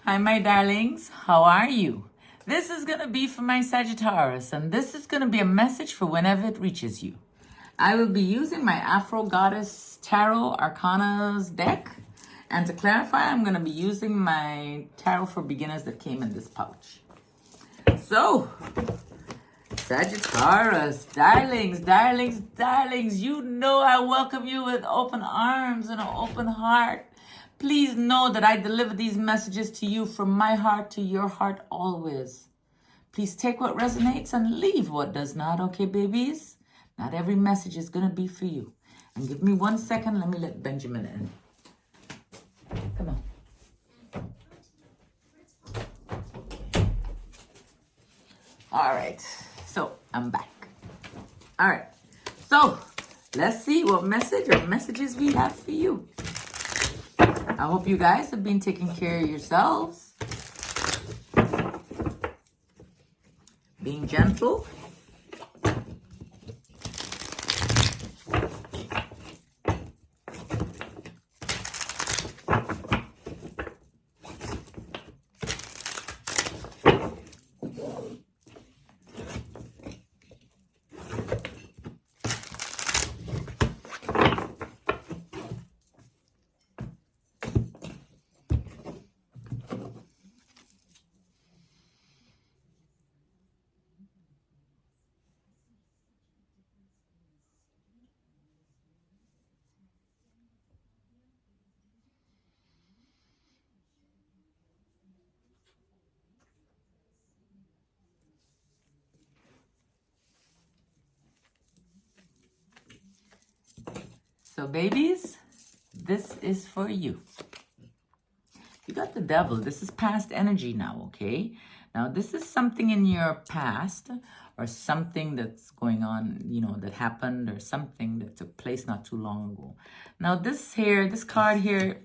Hi, my darlings. How are you? This is going to be for my Sagittarius, and this is going to be a message for whenever it reaches you. I will be using my Afro Goddess Tarot Arcanas deck. And to clarify, I'm going to be using my Tarot for Beginners that came in this pouch. So, Sagittarius, darlings, darlings, darlings, you know I welcome you with open arms and an open heart. Please know that I deliver these messages to you from my heart to your heart always. Please take what resonates and leave what does not, okay, babies? Not every message is going to be for you. And give me 1 second, let me let Benjamin in. Come on. All right, so I'm back. All right, so let's see what message or messages we have for you. I hope you guys have been taking care of yourselves, being gentle. So babies, this is for you. You got the devil. This is past energy now, okay? Now, this is something in your past or something that's going on, that happened or something that took place not too long ago. Now, this card here,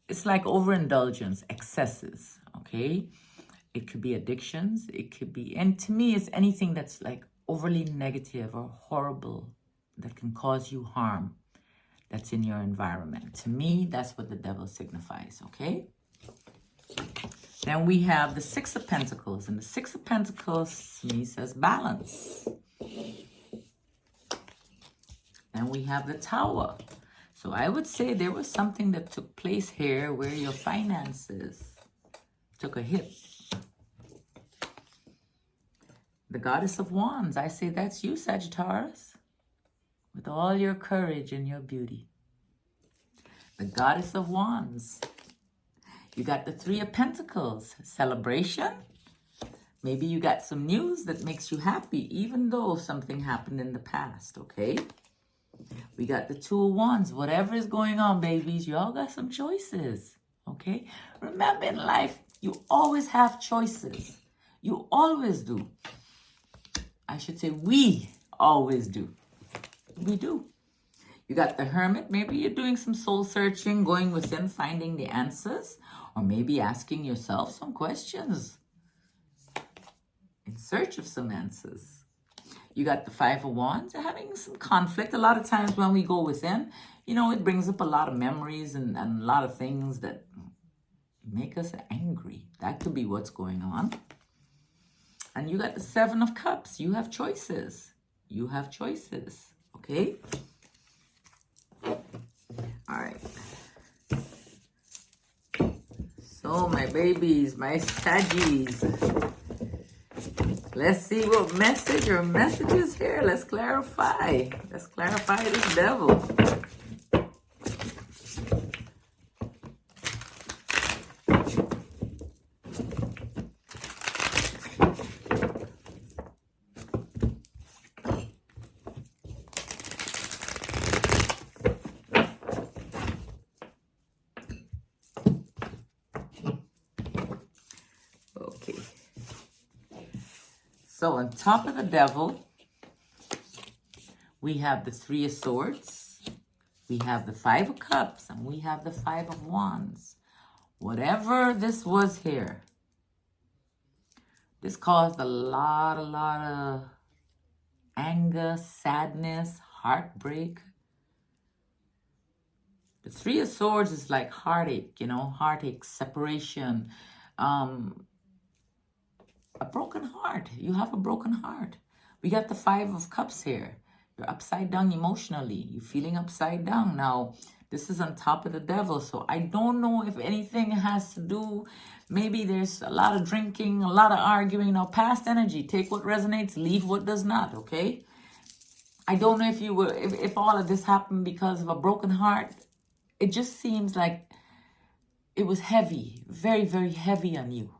it's like overindulgence, excesses, okay? It could be addictions. It could be, and to me, it's anything that's like overly negative or horrible that can cause you harm that's in your environment. To me, that's what the devil signifies, okay? Then we have the Six of Pentacles, and the Six of Pentacles to me says balance. Then we have the Tower. So I would say there was something that took place here where your finances took a hit. The Goddess of Wands, I say that's you, Sagittarius, with all your courage and your beauty. The Goddess of Wands. You got the Three of Pentacles, celebration. Maybe you got some news that makes you happy, even though something happened in the past, okay? We got the Two of Wands. Whatever is going on, babies, you all got some choices, okay? Remember in life, you always have choices. You always do. I should say we always do. We do. You got the Hermit. Maybe you're doing some soul searching, going within, finding the answers, or maybe asking yourself some questions in search of some answers. You got the Five of Wands. You're having some conflict. A lot of times when we go within, it brings up a lot of memories and a lot of things that make us angry. That could be what's going on. And you got the Seven of Cups. You have choices. You have choices. Okay? All right. So, my babies, my Saggies. Let's see what message or messages here. Let's clarify. Let's clarify this devil. So on top of the devil, we have the Three of Swords, we have the Five of Cups, and we have the Five of Wands. Whatever this was here, this caused a lot of anger, sadness, heartbreak. The Three of Swords is like heartache, you know, heartache, separation, a broken heart. You have a broken heart. We got the Five of Cups here. You're upside down emotionally. You're feeling upside down. Now, this is on top of the Devil. So I don't know if anything has to do. Maybe there's a lot of drinking, a lot of arguing. Now, past energy. Take what resonates, leave what does not, okay? I don't know if you were, if all of this happened because of a broken heart. It just seems like it was heavy, very, very heavy on you.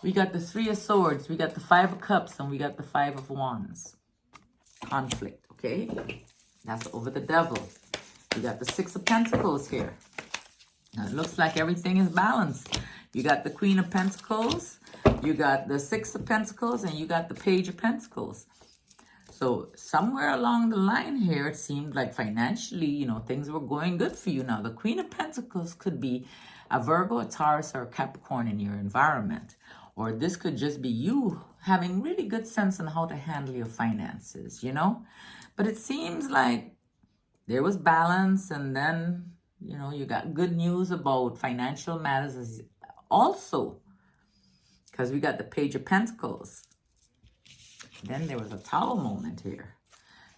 We got the Three of Swords, we got the Five of Cups, and we got the Five of Wands. Conflict, okay? That's over the Devil. We got the Six of Pentacles here. Now, it looks like everything is balanced. You got the Queen of Pentacles, you got the Six of Pentacles, and you got the Page of Pentacles. So somewhere along the line here, it seemed like financially, you know, things were going good for you. Now, the Queen of Pentacles could be a Virgo, a Taurus, or a Capricorn in your environment. Or this could just be you having really good sense on how to handle your finances, you know. But it seems like there was balance, and then, you know, you got good news about financial matters also. Because we got the Page of Pentacles. Then there was a Tower moment here.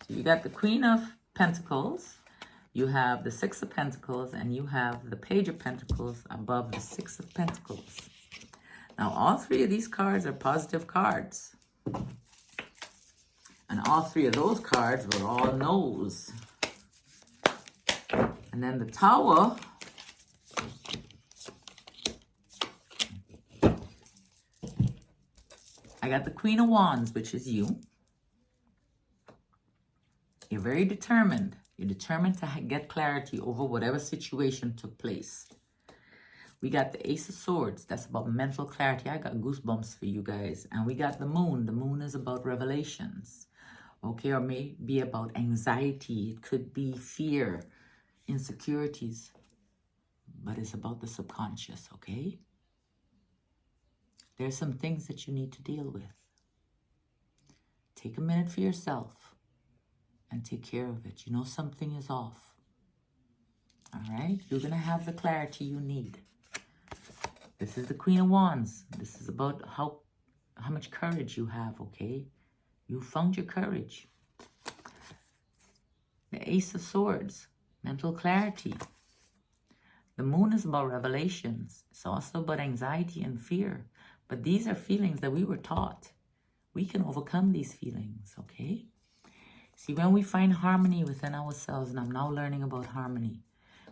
So you got the Queen of Pentacles, you have the Six of Pentacles, and you have the Page of Pentacles above the Six of Pentacles. Now, all three of these cards are positive cards. And all three of those cards were all no's. And then the Tower, I got the Queen of Wands, which is you. You're very determined. You're determined to get clarity over whatever situation took place. We got the Ace of Swords. That's about mental clarity. I got goosebumps for you guys. And we got the Moon. The Moon is about revelations. Okay, or maybe about anxiety. It could be fear, insecurities. But it's about the subconscious, okay? There's some things that you need to deal with. Take a minute for yourself and take care of it. You know something is off. All right? You're going to have the clarity you need. This is the Queen of Wands. This is about how much courage you have, okay? You found your courage. The Ace of Swords, mental clarity. The Moon is about revelations. It's also about anxiety and fear. But these are feelings that we were taught. We can overcome these feelings, okay? See, when we find harmony within ourselves, and I'm now learning about harmony,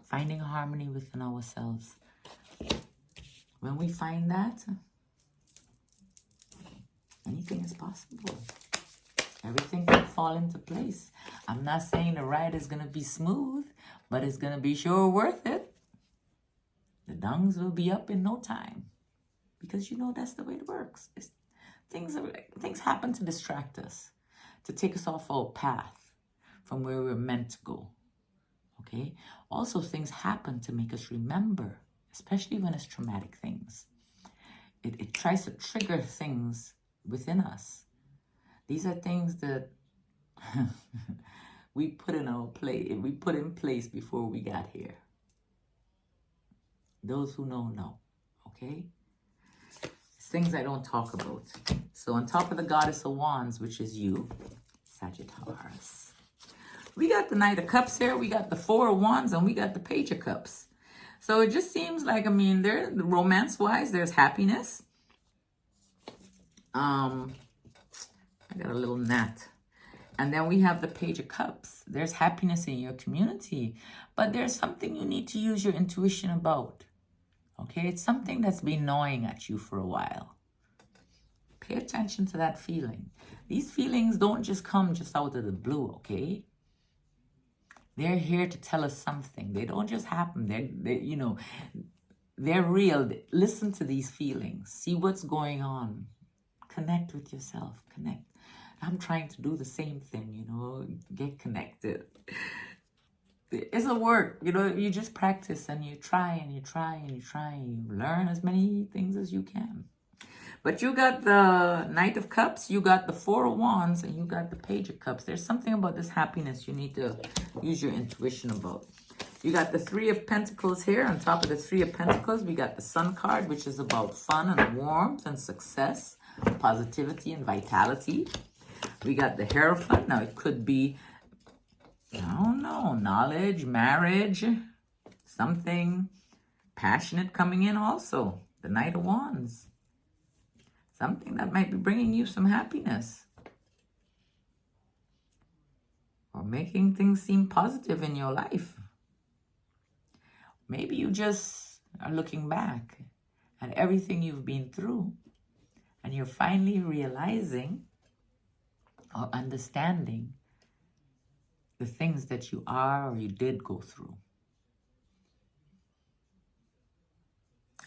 finding harmony within ourselves. When we find that, anything is possible. Everything can fall into place. I'm not saying the ride is going to be smooth, but it's going to be sure worth it. The dungs will be up in no time. Because, you know, that's the way it works. Things happen to distract us, to take us off our path from where we're meant to go. Okay? Also, things happen to make us remember, especially when it's traumatic things. It tries to trigger things within us. These are things that we put in place before we got here. Those who know, okay? Things I don't talk about. So on top of the Goddess of Wands, which is you, Sagittarius. We got the Knight of Cups here. We got the Four of Wands, and we got the Page of Cups. So it just seems like, I mean, there, romance-wise, there's happiness. I got a little gnat. And then we have the Page of Cups. There's happiness in your community, but there's something you need to use your intuition about. Okay, it's something that's been gnawing at you for a while. Pay attention to that feeling. These feelings don't just come just out of the blue, okay? They're here to tell us something. They don't just happen. They're real. Listen to these feelings. See what's going on. Connect with yourself. Connect. I'm trying to do the same thing, you know, get connected. It's a work, you know, you just practice and you try and you try and you try and you learn as many things as you can. But you got the Knight of Cups, you got the Four of Wands, and you got the Page of Cups. There's something about this happiness you need to use your intuition about. You got the Three of Pentacles here. On top of the Three of Pentacles, we got the Sun card, which is about fun and warmth and success, positivity and vitality. We got the Hierophant. Now, it could be, I don't know, knowledge, marriage, something passionate coming in also. The Knight of Wands. Something that might be bringing you some happiness. Or making things seem positive in your life. Maybe you just are looking back at everything you've been through and you're finally realizing or understanding the things that you are or you did go through.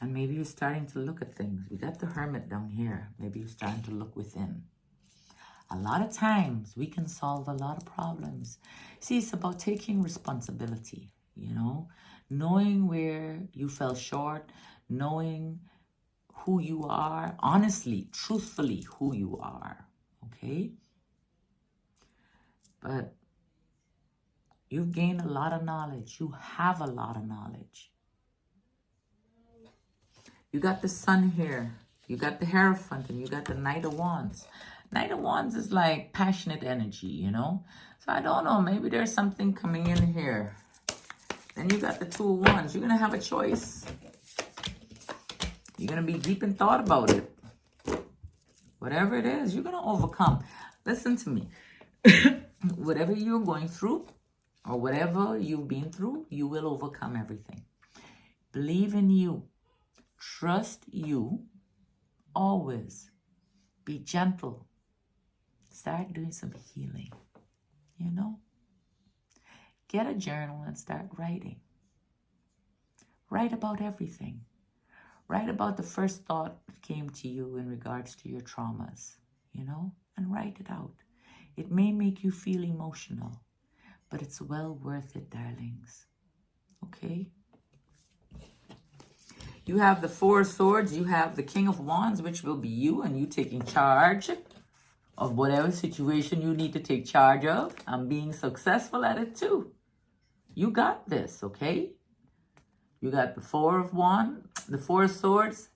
And maybe you're starting to look at things. We got the Hermit down here. Maybe you're starting to look within. A lot of times we can solve a lot of problems. See, it's about taking responsibility, you know, knowing where you fell short, knowing who you are, honestly, truthfully who you are, okay? But you've gained a lot of knowledge. You have a lot of knowledge. You got the Sun here. You got the Hierophant and you got the Knight of Wands. Knight of Wands is like passionate energy, you know? So I don't know, maybe there's something coming in here. Then you got the Two of Wands. You're going to have a choice. You're going to be deep in thought about it. Whatever it is, you're going to overcome. Listen to me. Whatever you're going through or whatever you've been through, you will overcome everything. Believe in you. Trust you. Always. Be gentle. Start doing some healing, you know? Get a journal and start writing. Write about everything. Write about the first thought that came to you in regards to your traumas, you know? And write it out. It may make you feel emotional, but it's well worth it, darlings. Okay? You have the Four of Swords. You have the King of Wands, which will be you and you taking charge of whatever situation you need to take charge of and being successful at it too. You got this, okay? You got the Four of Wands, the Four of Swords,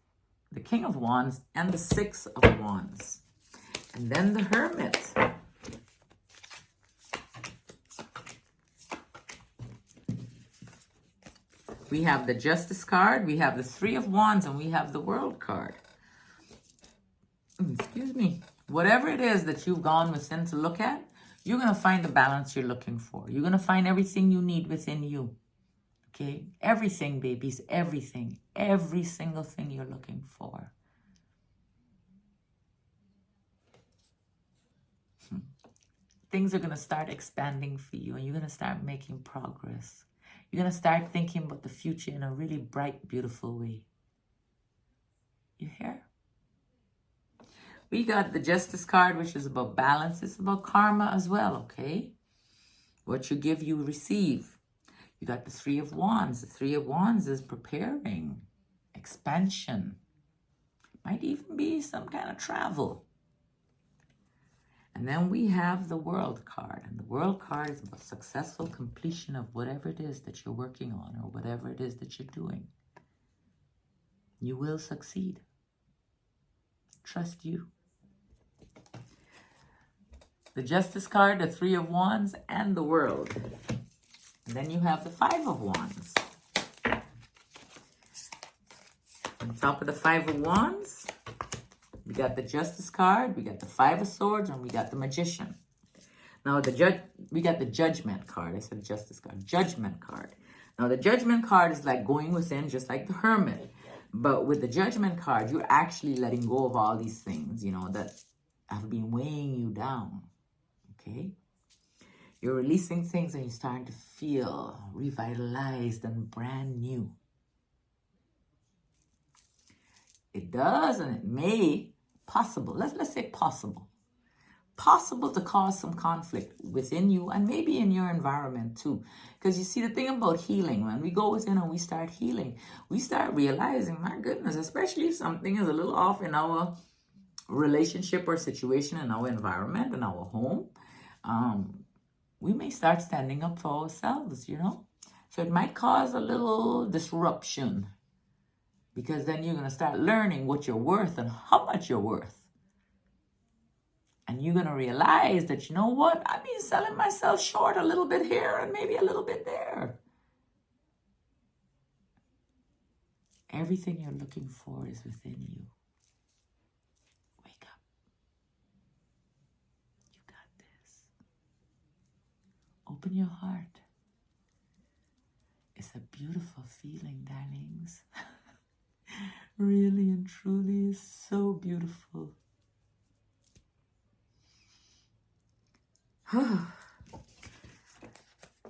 the King of Wands, and the Six of Wands. And then the Hermit. We have the Justice card, we have the Three of Wands, and we have the World card. Excuse me. Whatever it is that you've gone within to look at, you're going to find the balance you're looking for. You're going to find everything you need within you. Okay? Everything, babies. Everything. Every single thing you're looking for. Things are going to start expanding for you, and you're going to start making progress. You're going to start thinking about the future in a really bright, beautiful way. You hear? We got the Justice card, which is about balance. It's about karma as well, okay? What you give, you receive. You got the Three of Wands. The Three of Wands is preparing, expansion. Might even be some kind of travel. And then we have the World card. And the World card is about successful completion of whatever it is that you're working on or whatever it is that you're doing. You will succeed. Trust you. The Justice card, the Three of Wands, and the World. And then you have the Five of Wands. On top of the Five of Wands, we got the Justice card, we got the Five of Swords, and we got the Magician. Now, we got the Judgment card. I said Justice card. Judgment card. Now, the Judgment card is like going within, just like the Hermit. But with the Judgment card, you're actually letting go of all these things, you know, that have been weighing you down. Okay? You're releasing things and you're starting to feel revitalized and brand new. It does, and it may possible. Let's say possible. Possible to cause some conflict within you and maybe in your environment too. Because you see, the thing about healing, when we go within and we start healing, we start realizing, my goodness, especially if something is a little off in our relationship or situation, in our environment, in our home, we may start standing up for ourselves, you know. So it might cause a little disruption, because then you're going to start learning what you're worth and how much you're worth. And you're going to realize that, you know what, I've been selling myself short a little bit here and maybe a little bit there. Everything you're looking for is within you. Wake up. You got this. Open your heart. It's a beautiful feeling, darlings. Really and truly is so beautiful.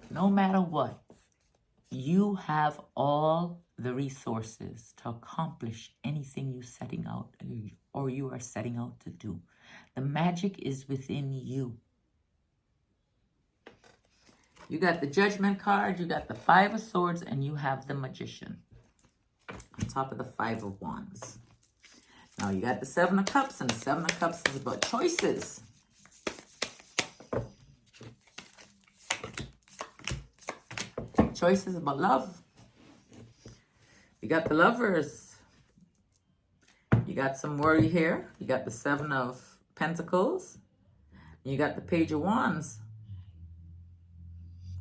No matter what, you have all the resources to accomplish anything you're setting out or you are setting out to do. The magic is within you. You got the Judgment card, you got the Five of Swords, and you have the Magician on top of the Five of Wands. Now you got the Seven of Cups, and the Seven of Cups is about choices. Choices about love. You got the Lovers. You got some worry here. You got the Seven of Pentacles. You got the Page of Wands.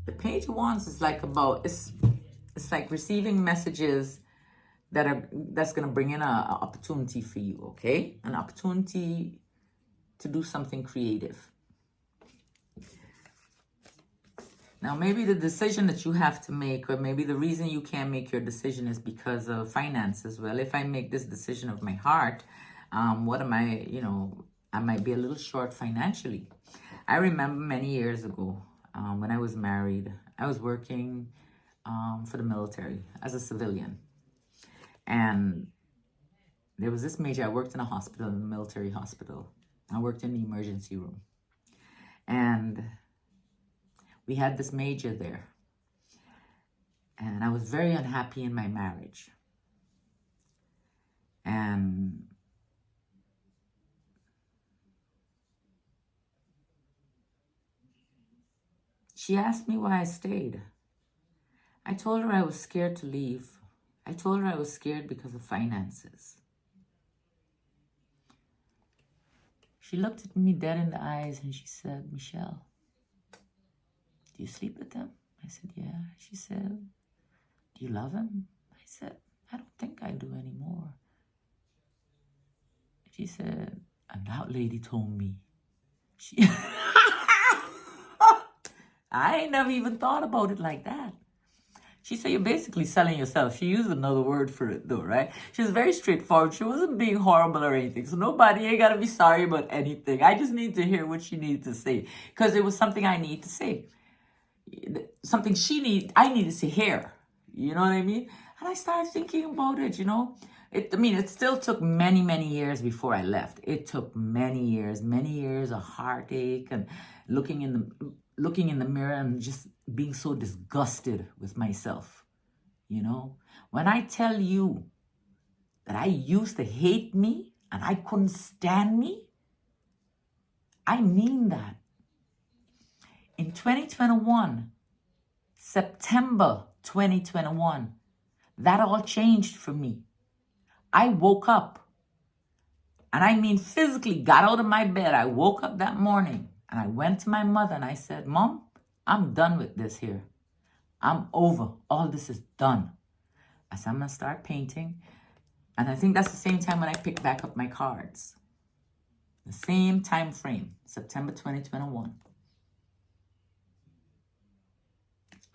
The Page of Wands is like about, it's like receiving messages that's going to bring in an opportunity for you, okay? An opportunity to do something creative. Now, maybe the decision that you have to make, or maybe the reason you can't make your decision is because of finances. Well, if I make this decision of my heart, what am I, I might be a little short financially. I remember many years ago, when I was married, I was working for the military as a civilian. And there was this major, I worked in a hospital, in a military hospital. I worked in the emergency room. And we had this major there. And I was very unhappy in my marriage. And she asked me why I stayed. I told her I was scared to leave. I told her I was scared because of finances. She looked at me dead in the eyes and she said, Michelle, do you sleep with him? I said, yeah. She said, do you love him? I said, I don't think I do anymore. She said, and that lady told me. I ain't never even thought about it like that. She said, you're basically selling yourself. She used another word for it though, right? She was very straightforward. She wasn't being horrible or anything. So nobody ain't got to be sorry about anything. I just need to hear what she needed to say. Because it was something I need to say. Something I needed to hear. You know what I mean? And I started thinking about it, it still took many, many years before I left. It took many years of heartache and looking in the mirror and just being so disgusted with myself. When I tell you that I used to hate me and I couldn't stand me, I mean that. In 2021, September 2021, that all changed for me. I woke up, and I mean physically got out of my bed. I woke up that morning, and I went to my mother, and I said, Mom, I'm done with this here. I'm over. All this is done. I said, I'm going to start painting. And I think that's the same time when I picked back up my cards. The same time frame, September 2021.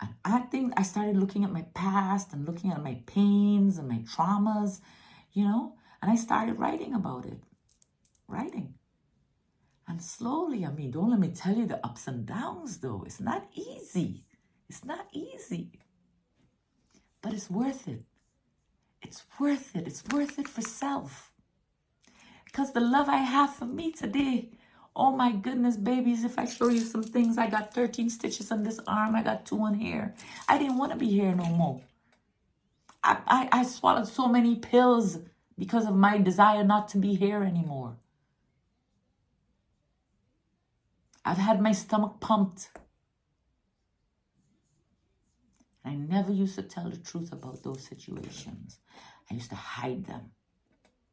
And I think I started looking at my past and looking at my pains and my traumas, and I started writing about it. Writing. And slowly, don't let me tell you the ups and downs though. It's not easy. It's not easy. But it's worth it. It's worth it. It's worth it for self. Because the love I have for me today, oh my goodness, babies, if I show you some things, I got 13 stitches on this arm, I got 2 on here. I didn't want to be here no more. I swallowed so many pills because of my desire not to be here anymore. I've had my stomach pumped. And I never used to tell the truth about those situations. I used to hide them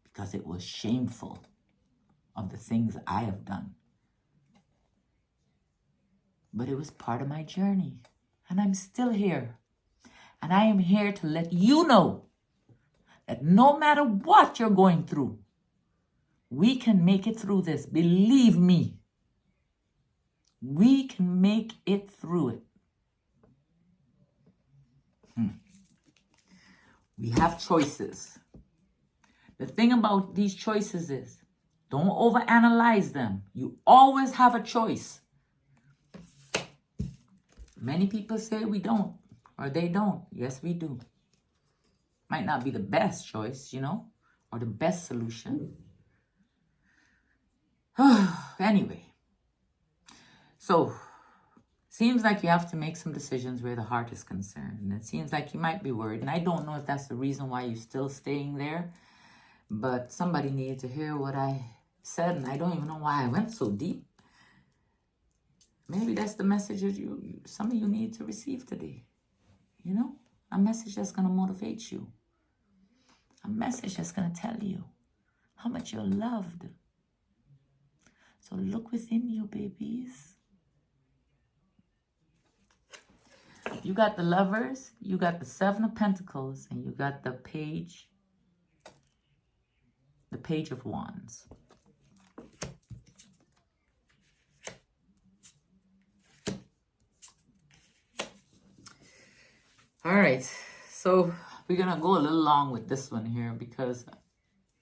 because it was shameful of the things I have done. But it was part of my journey. And I'm still here. And I am here to let you know that no matter what you're going through, we can make it through this. Believe me. We can make it through it. We have choices. The thing about these choices is, don't overanalyze them. You always have a choice. Many people say we don't, or they don't. Yes, we do. Might not be the best choice, you know, or the best solution. Anyway, so seems like you have to make some decisions where the heart is concerned. And it seems like you might be worried. And I don't know if that's the reason why you're still staying there. But somebody needed to hear what I said. And I don't even know why I went so deep. Maybe that's the message that some of you need to receive today. You know, a message that's going to motivate you. A message that's going to tell you how much you're loved. So look within you, babies. You got the Lovers, you got the Seven of Pentacles, and you got the Page of Wands. All right, so we're going to go a little long with this one here because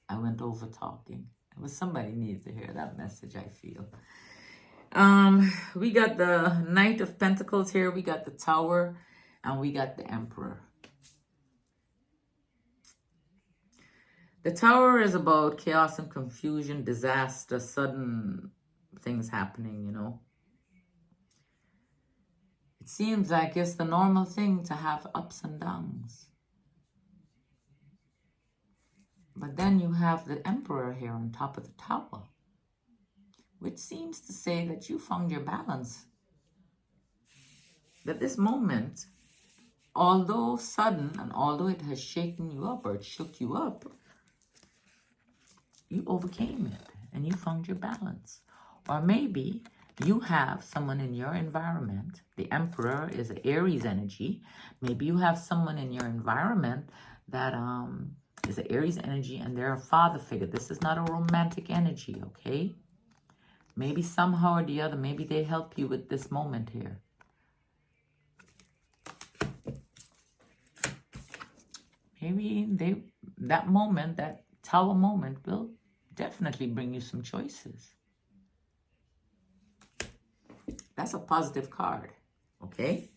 I went over talking. It was somebody needed to hear that message, I feel. We got the Knight of Pentacles here. We got the Tower, and we got the Emperor. The Tower is about chaos and confusion, disaster, sudden things happening, you know. It seems like it's the normal thing to have ups and downs. But then you have the Emperor here on top of the Tower, which seems to say that you found your balance. That this moment, although sudden and although it has shaken you up or it shook you up, you overcame it and you found your balance. Or maybe you have someone in your environment. The Emperor is an Aries energy. Maybe you have someone in your environment that is an Aries energy and they're a father figure. This is not a romantic energy, okay? Maybe somehow or the other, maybe they help you with this moment here. Maybe that moment, that Tower moment will definitely bring you some choices. That's a positive card, okay?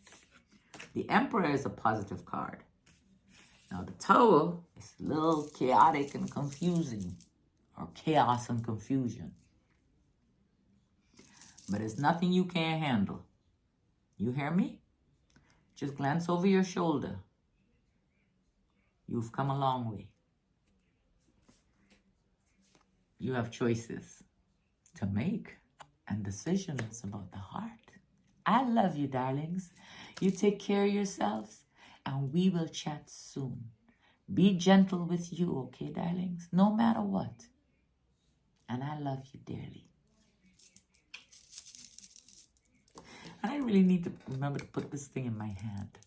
The Emperor is a positive card. Now the Tower is a little chaotic and confusing, or chaos and confusion. But it's nothing you can't handle. You hear me? Just glance over your shoulder. You've come a long way. You have choices to make and decisions about the heart. I love you, darlings. You take care of yourselves, and we will chat soon. Be gentle with you, okay, darlings? No matter what. And I love you dearly. And I really need to remember to put this thing in my hand.